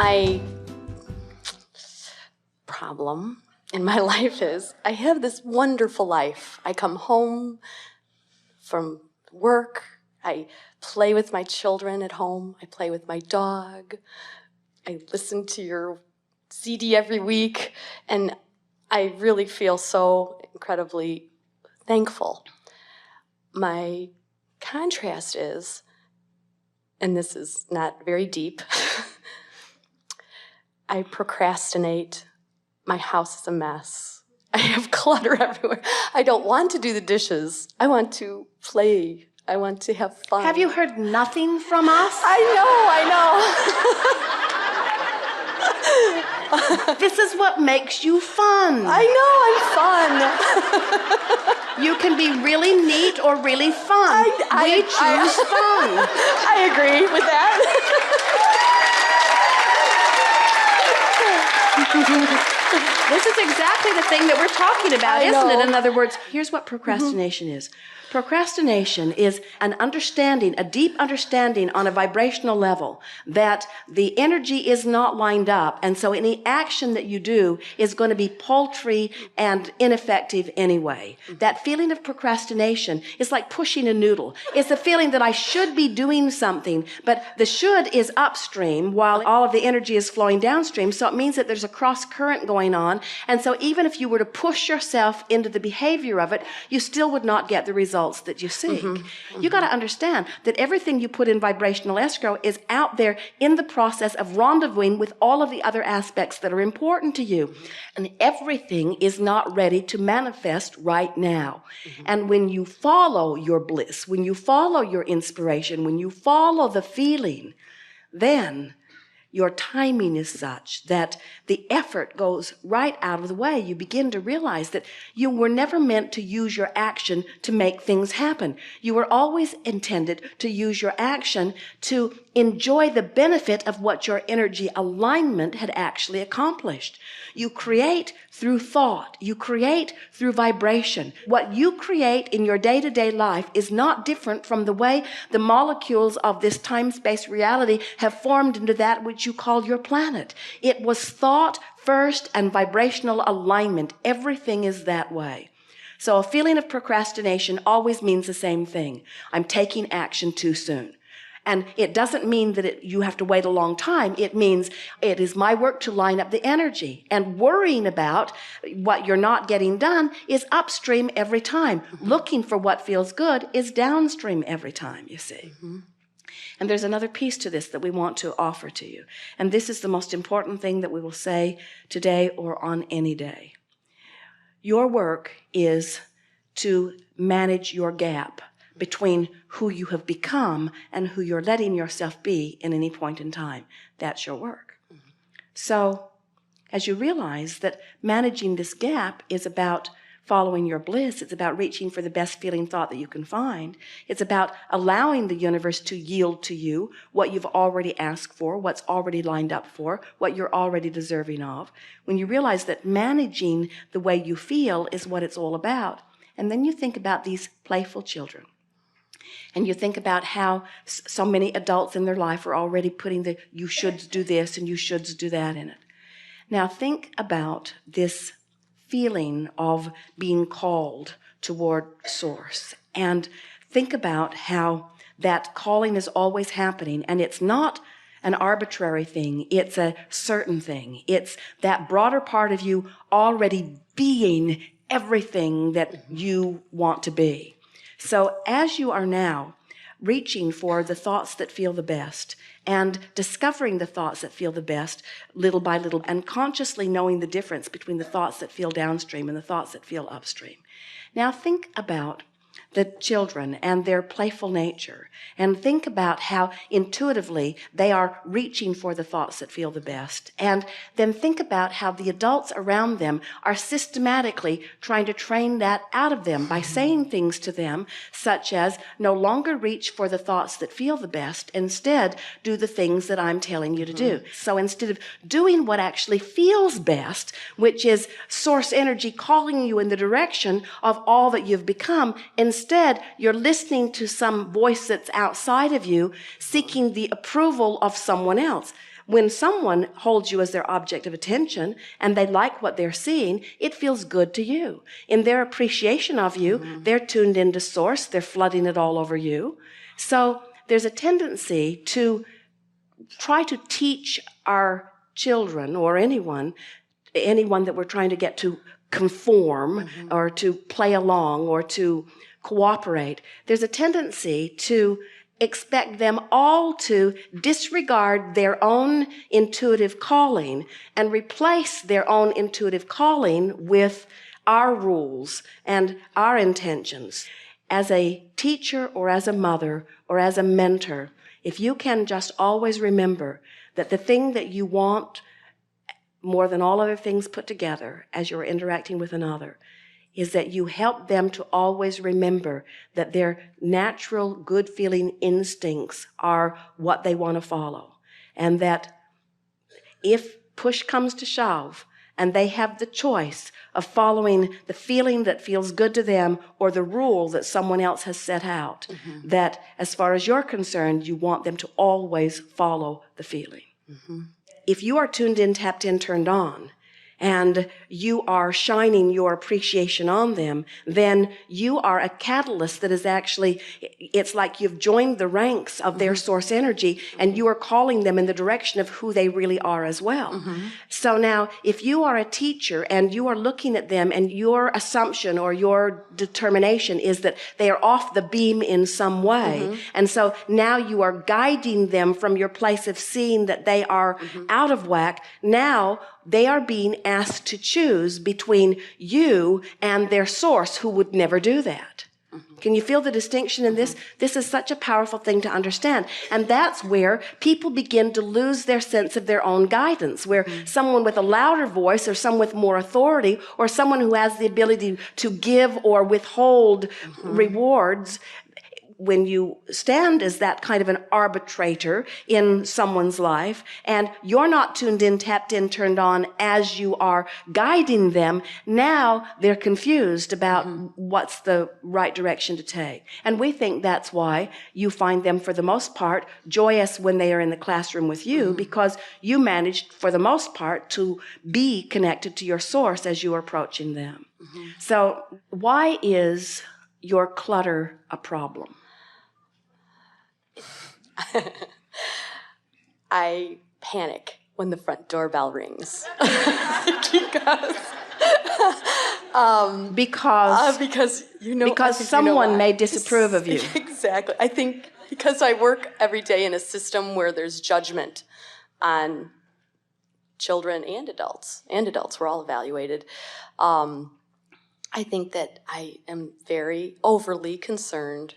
My problem in my life is I have this wonderful life. I come home from work. I play with my children at home. I play with my dog. I listen to your CD every week. And I really feel so incredibly thankful. My contrast is, and this is not very deep, I procrastinate. My house is a mess. I have clutter everywhere. I don't want to do the dishes. I want to play. I want to have fun. Have you heard nothing from us? I know. This is what makes you fun. I know, I'm fun. You can be really neat or really fun. We choose fun. I agree with that. This is exactly the thing that we're talking about, isn't it? In other words, here's what procrastination is. Procrastination is an understanding, a deep understanding on a vibrational level that the energy is not lined up, and so any action that you do is going to be paltry and ineffective anyway. That feeling of procrastination is like pushing a noodle. It's the feeling that I should be doing something, but the should is upstream while all of the energy is flowing downstream, so it means that there's a cross current going on, and so even if you were to push yourself into the behavior of it, you still would not get the results that you seek. You got to understand that everything you put in vibrational escrow is out there in the process of rendezvousing with all of the other aspects that are important to you. And everything is not ready to manifest right now. And when you follow your bliss, when you follow your inspiration, when you follow the feeling, then your timing is such that the effort goes right out of the way. You begin to realize that you were never meant to use your action to make things happen. You were always intended to use your action to enjoy the benefit of what your energy alignment had actually accomplished. You create through thought. You create through vibration. What you create in your day-to-day life is not different from the way the molecules of this time-space reality have formed into that which you call your planet. It was thought first and vibrational alignment. Everything is that way. So a feeling of procrastination always means the same thing. I'm taking action too soon. And it doesn't mean that you have to wait a long time. It means it is my work to line up the energy. And worrying about what you're not getting done is upstream every time. Looking for what feels good is downstream every time, you see. And there's another piece to this that we want to offer to you. And this is the most important thing that we will say today or on any day. Your work is to manage your gap between who you have become and who you're letting yourself be in any point in time. That's your work. So as you realize that managing this gap is about following your bliss, it's about reaching for the best feeling thought that you can find. It's about allowing the universe to yield to you what you've already asked for, what's already lined up for, what you're already deserving of. When you realize that managing the way you feel is what it's all about. And then you think about these playful children. And you think about how so many adults in their life are already putting the you shoulds do this and you shoulds do that in it. Now think about this feeling of being called toward source. And think about how that calling is always happening. And it's not an arbitrary thing. It's a certain thing. It's that broader part of you already being everything that you want to be. So as you are now reaching for the thoughts that feel the best and discovering the thoughts that feel the best little by little and consciously knowing the difference between the thoughts that feel downstream and the thoughts that feel upstream. Now think about the children and their playful nature, and think about how intuitively they are reaching for the thoughts that feel the best. And then think about how the adults around them are systematically trying to train that out of them by saying things to them such as, no longer reach for the thoughts that feel the best, instead do the things that I'm telling you to do. So instead of doing what actually feels best, which is source energy calling you in the direction of all that you've become, instead, you're listening to some voice that's outside of you, seeking the approval of someone else. when someone holds you as their object of attention and they like what they're seeing, it feels good to you. In their appreciation of you, they're tuned into source, they're flooding it all over you. So there's a tendency to try to teach our children or anyone that we're trying to get to conform or to play along or to cooperate. There's a tendency to expect them all to disregard their own intuitive calling and replace their own intuitive calling with our rules and our intentions. As a teacher or as a mother or as a mentor, if you can just always remember that the thing that you want more than all other things put together as you're interacting with another is that you help them to always remember that their natural good feeling instincts are what they want to follow. And that if push comes to shove and they have the choice of following the feeling that feels good to them or the rule that someone else has set out, that as far as you're concerned, you want them to always follow the feeling. If you are tuned in, tapped in, turned on, and you are shining your appreciation on them, then you are a catalyst that is actually, it's like you've joined the ranks of their source energy and you are calling them in the direction of who they really are as well. So now, if you are a teacher and you are looking at them and your assumption or your determination is that they are off the beam in some way, and so now you are guiding them from your place of seeing that they are out of whack, now they are being asked to choose between you and their source who would never do that. Can you feel the distinction in this? This is such a powerful thing to understand. And that's where people begin to lose their sense of their own guidance, where someone with a louder voice or someone with more authority or someone who has the ability to give or withhold rewards, when you stand as that kind of an arbitrator in someone's life and you're not tuned in, tapped in, turned on as you are guiding them, now they're confused about what's the right direction to take. And we think that's why you find them, for the most part, joyous when they are in the classroom with you, because you managed, for the most part, to be connected to your source as you are approaching them. So why is your clutter a problem? I panic when the front doorbell rings. Because you know, because someone may disapprove of you. Exactly. I think because I work every day in a system where there's judgment on children and adults. We're all evaluated. I think that I am very overly concerned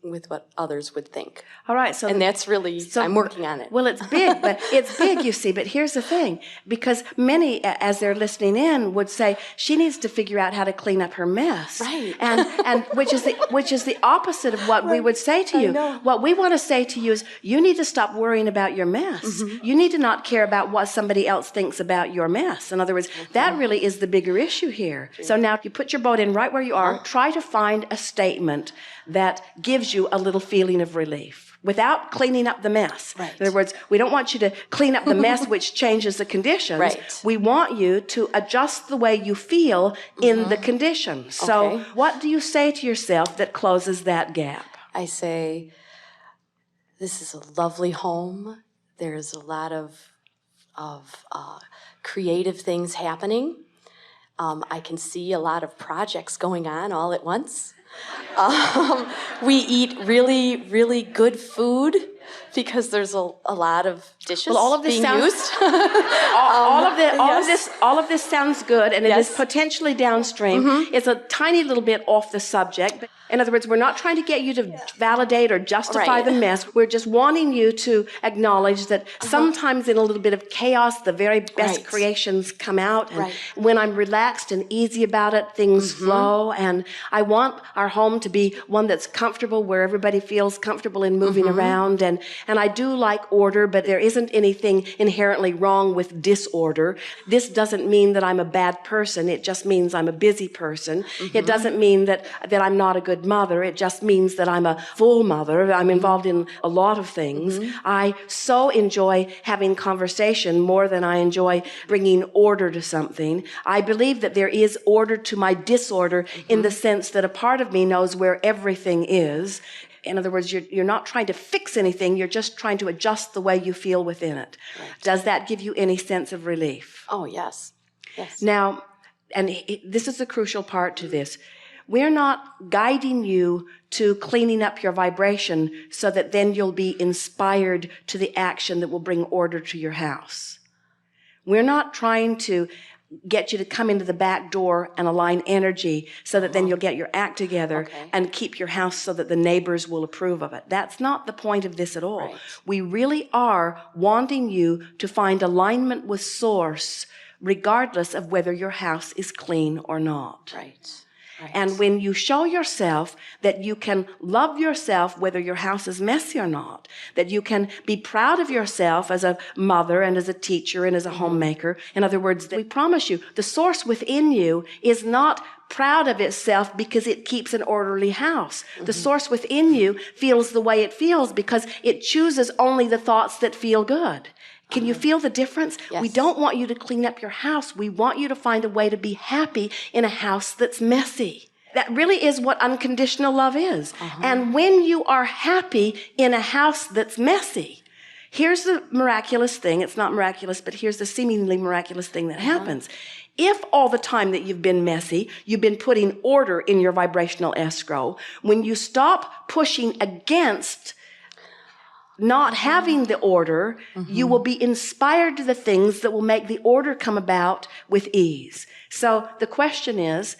with what others would think. All right, so that's really, I'm working on it. Well, it's big, but it's big, you see. But here's the thing, because many, as they're listening in, would say she needs to figure out how to clean up her mess, right? And which is the opposite of what we would say to you. What we want to say to you is, you need to stop worrying about your mess. You need to not care about what somebody else thinks about your mess. In other words, that really is the bigger issue here. So now you put your boat in right where you are. Try to find a statement that gives you a little feeling of relief without cleaning up the mess. Right. In other words, we don't want you to clean up the mess which changes the conditions. Right. We want you to adjust the way you feel in the conditions. So what do you say to yourself that closes that gap? I say, this is a lovely home. There's a lot of creative things happening. I can see a lot of projects going on all at once. We eat really, really good food because there's a lot of dishes being used. all of this sounds good, and it is potentially downstream. It's a tiny little bit off the subject. But in other words, we're not trying to get you to validate or justify the mess. We're just wanting you to acknowledge that sometimes in a little bit of chaos, the very best creations come out. And when I'm relaxed and easy about it, things flow. And I want our home to be one that's comfortable, where everybody feels comfortable in moving around. And and I do like order, but there isn't anything inherently wrong with disorder. This doesn't mean that I'm a bad person. It just means I'm a busy person. It doesn't mean that I'm not a good mother. It just means that I'm a full mother. I'm involved in a lot of things. I so enjoy having conversation more than I enjoy bringing order to something. I believe that there is order to my disorder in the sense that a part of me knows where everything is. In other words, you're not trying to fix anything. You're just trying to adjust the way you feel within it. Right. Does that give you any sense of relief? Oh, yes. Yes. Now, and this is a crucial part to this. We're not guiding you to cleaning up your vibration so that then you'll be inspired to the action that will bring order to your house. We're not trying to get you to come into the back door and align energy so that then you'll get your act together and keep your house so that the neighbors will approve of it. That's not the point of this at all. Right. We really are wanting you to find alignment with Source regardless of whether your house is clean or not. Right. Right. And when you show yourself that you can love yourself whether your house is messy or not, that you can be proud of yourself as a mother and as a teacher and as a homemaker, in other words, we promise you, the Source within you is not proud of itself because it keeps an orderly house. The Source within you feels the way it feels because it chooses only the thoughts that feel good. Can you feel the difference? Yes. We don't want you to clean up your house. We want you to find a way to be happy in a house that's messy. That really is what unconditional love is. And when you are happy in a house that's messy, here's the miraculous thing. It's not miraculous, but here's the seemingly miraculous thing that happens. If all the time that you've been messy, you've been putting order in your vibrational escrow, when you stop pushing against not having the order, you will be inspired to the things that will make the order come about with ease. So the question is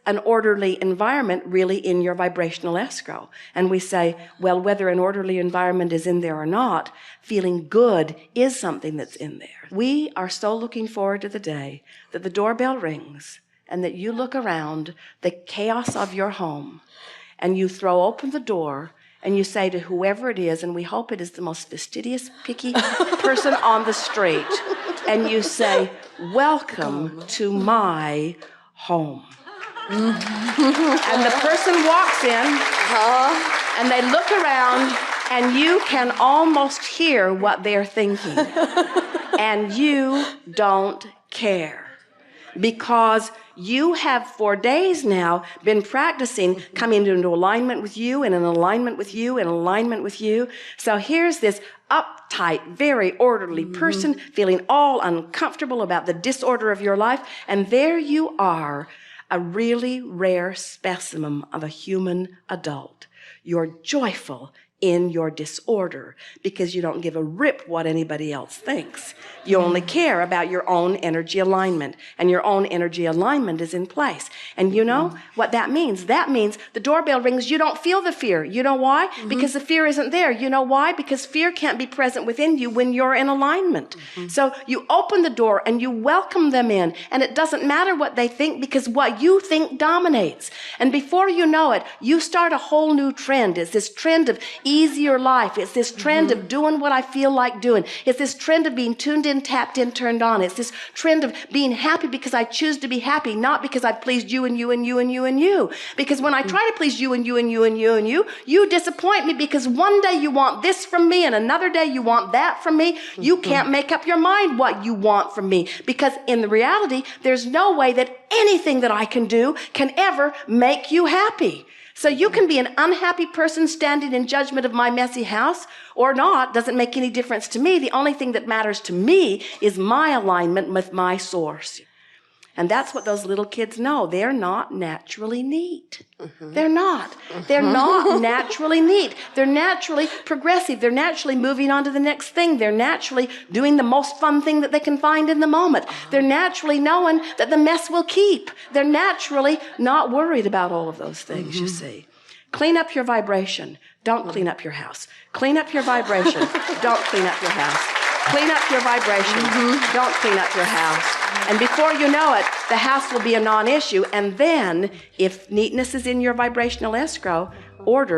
an orderly environment really in your vibrational escrow? And we say, well, whether an orderly environment is in there or not, feeling good is something that's in there. We are so looking forward to the day that the doorbell rings and that you look around the chaos of your home and you throw open the door and you say to whoever it is, and we hope it is the most fastidious, picky person on the street, and you say, welcome to my home. And the person walks in, and they look around, and you can almost hear what they're thinking. And you don't care. Because you have for days now been practicing coming into alignment with you and in alignment with you and alignment with you. So here's this uptight, very orderly person feeling all uncomfortable about the disorder of your life. And there you are, a really rare specimen of a human adult. You're joyful in your disorder because you don't give a rip what anybody else thinks. You only care about your own energy alignment, and your own energy alignment is in place. And you know what that means? That means the doorbell rings, you don't feel the fear. You know why? Because the fear isn't there. You know why? Because fear can't be present within you when you're in alignment. So you open the door and you welcome them in, and it doesn't matter what they think because what you think dominates. And before you know it, you start a whole new trend. It's this trend of easier life. It's this trend of doing what I feel like doing. It's this trend of being tuned in, tapped in, turned on. It's this trend of being happy because I choose to be happy, not because I've pleased you and you and you and you and you. Because when I try to please you and you and you and you and you disappoint me because one day you want this from me and another day you want that from me. You can't make up your mind what you want from me because in the reality, there's no way that anything that I can do can ever make you happy. So you can be an unhappy person standing in judgment of my messy house or not, doesn't make any difference to me. The only thing that matters to me is my alignment with my Source. And that's what those little kids know. They're not naturally neat. They're not. They're not naturally neat. They're naturally progressive. They're naturally moving on to the next thing. They're naturally doing the most fun thing that they can find in the moment. They're naturally knowing that the mess will keep. They're naturally not worried about all of those things, you see. Clean up your vibration. Don't clean up your house. Clean up your vibration. Don't clean up your house. Clean up your vibration. Don't clean up your house. And before you know it, the house will be a non-issue. And then, if neatness is in your vibrational escrow, order